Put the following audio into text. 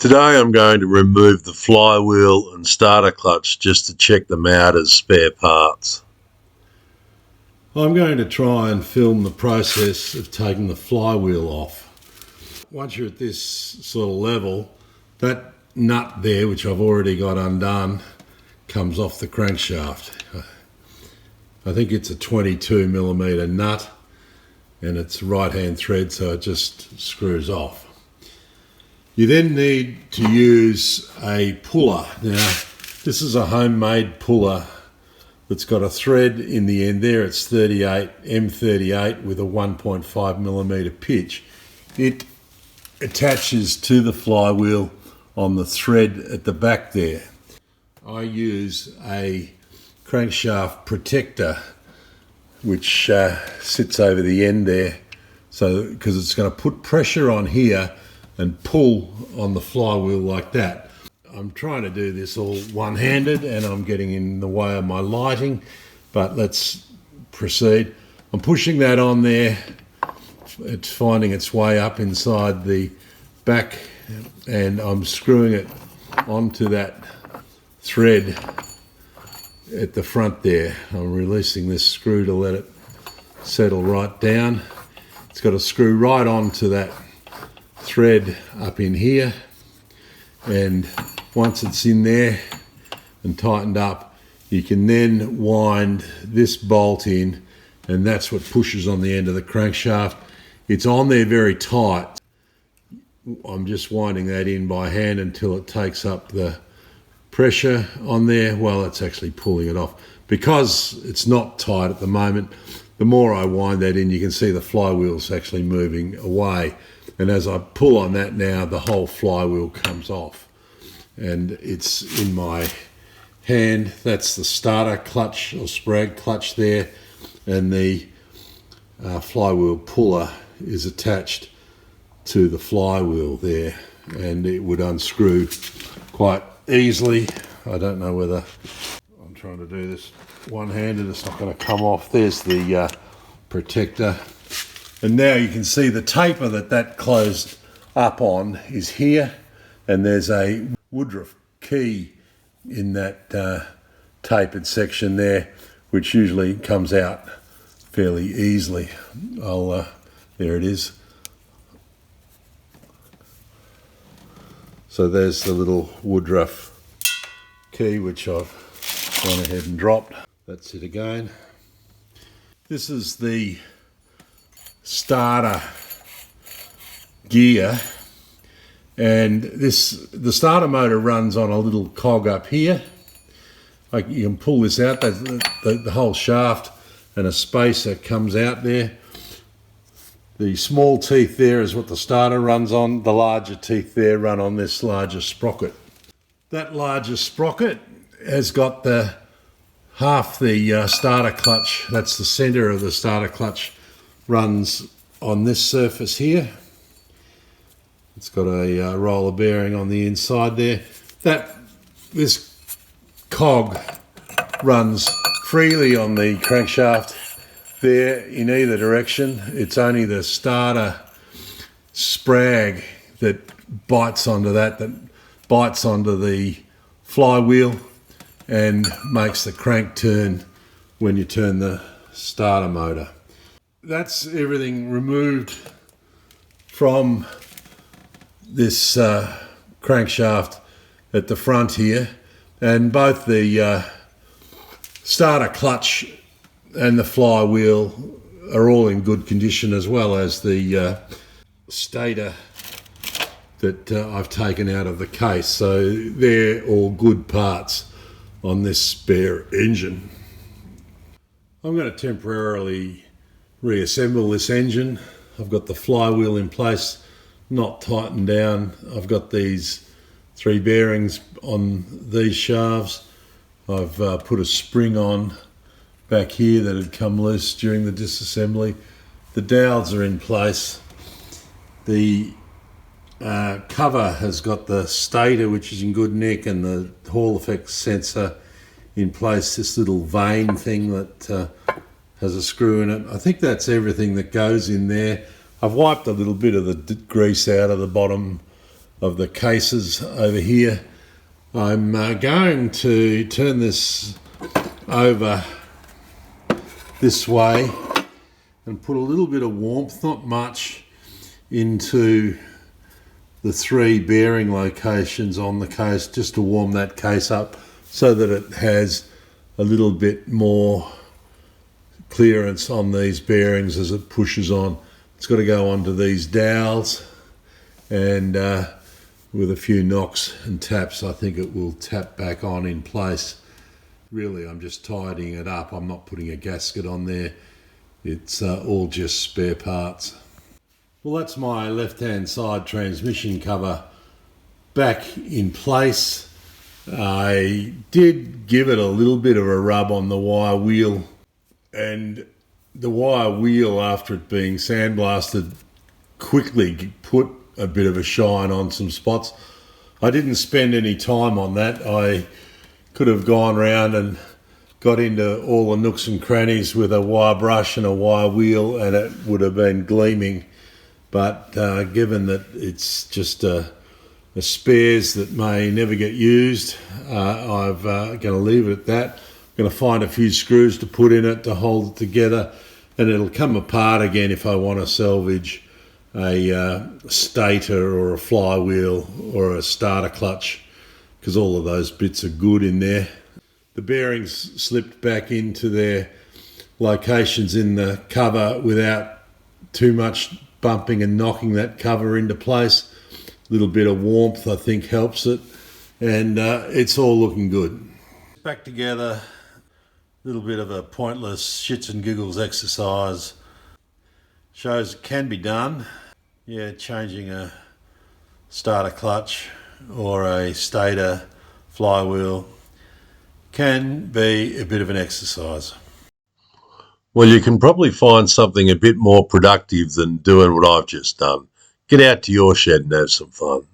Today I'm going to remove the flywheel and starter clutch just to check them out as spare parts. I'm going to try and film the process of taking the flywheel off. Once you're at this sort of level, that nut there, which I've already got undone, comes off the crankshaft. I think it's a 22mm nut and it's right hand thread, so it just screws off. You then need to use a puller. Now, this is a homemade puller that's got a thread in the end there. It's M38 with a 1.5mm pitch. It attaches to the flywheel on the thread at the back there. I use a crankshaft protector which sits over the end there, so because it's going to put pressure on here and pull on the flywheel like that. I'm trying to do this all one-handed and I'm getting in the way of my lighting, but let's proceed. I'm pushing that on there. It's finding its way up inside the back and I'm screwing it onto that thread at the front there. I'm releasing this screw to let it settle right down. It's got to screw right onto that thread up in here, and once it's in there and tightened up, you can then wind this bolt in, and that's what pushes on the end of the crankshaft. It's on there very tight. I'm just winding that in by hand until it takes up the pressure on there while it's actually pulling it off. Because it's not tight at the moment, the more I wind that in, you can see the flywheel's actually moving away. And as I pull on that now, the whole flywheel comes off. And it's in my hand. That's the starter clutch or sprag clutch there. And the flywheel puller is attached to the flywheel there. And it would unscrew quite easily. I don't know whether I'm trying to do this one-handed. It's not going to come off. There's the protector. And now you can see the taper that closed up on is here, and there's a woodruff key in that tapered section there, which usually comes out fairly easily. There it is. So there's the little woodruff key, which I've gone ahead and dropped. That's it again. This is the starter gear, and the starter motor runs on a little cog up here. You can pull this out. The whole shaft and a spacer comes out there. The small teeth there is what the starter runs on. The larger teeth there run on this larger sprocket. That larger sprocket has got the starter clutch. That's the center of the starter clutch. Runs on this surface here. It's got a roller bearing on the inside there. This cog runs freely on the crankshaft there in either direction. It's only the starter sprag that bites onto the flywheel and makes the crank turn when you turn the starter motor. That's everything removed from this crankshaft at the front here, and both the starter clutch and the flywheel are all in good condition, as well as the stator that I've taken out of the case. So they're all good parts on this spare engine. I'm going to temporarily reassemble this engine. I've got the flywheel in place, not tightened down. I've got these 3 bearings on these shafts. I've put a spring on back here that had come loose during the disassembly. The dowels are in place. The cover has got the stator, which is in good nick, and the Hall effect sensor in place. This little vane thing that has a screw in it. I think that's everything that goes in there. I've wiped a little bit of the grease out of the bottom of the cases over here. I'm going to turn this over this way and put a little bit of warmth, not much, into the 3 bearing locations on the case, just to warm that case up so that it has a little bit more clearance on these bearings as it pushes on. It's got to go onto these dowels, and with a few knocks and taps I think it will tap back on in place. Really, I'm just tidying it up. I'm not putting a gasket on there. It's all just spare parts. Well, that's my left-hand side transmission cover back in place. I did give it a little bit of a rub on the wire wheel, and the wire wheel, after it being sandblasted, quickly put a bit of a shine on some spots. I didn't spend any time on that. I could have gone around and got into all the nooks and crannies with a wire brush and a wire wheel, and it would have been gleaming. But given that it's just a spares that may never get used, I'm going to leave it at that. I'm going to find a few screws to put in it to hold it together, and it'll come apart again if I want to salvage a stator or a flywheel or a starter clutch, because all of those bits are good in there. The bearings slipped back into their locations in the cover without too much bumping and knocking that cover into place. A little bit of warmth I think helps it, and it's all looking good. Back together, a little bit of a pointless shits and giggles exercise. Shows it can be done. Yeah, changing a starter clutch or a stator flywheel can be a bit of an exercise. Well, you can probably find something a bit more productive than doing what I've just done. Get out to your shed and have some fun.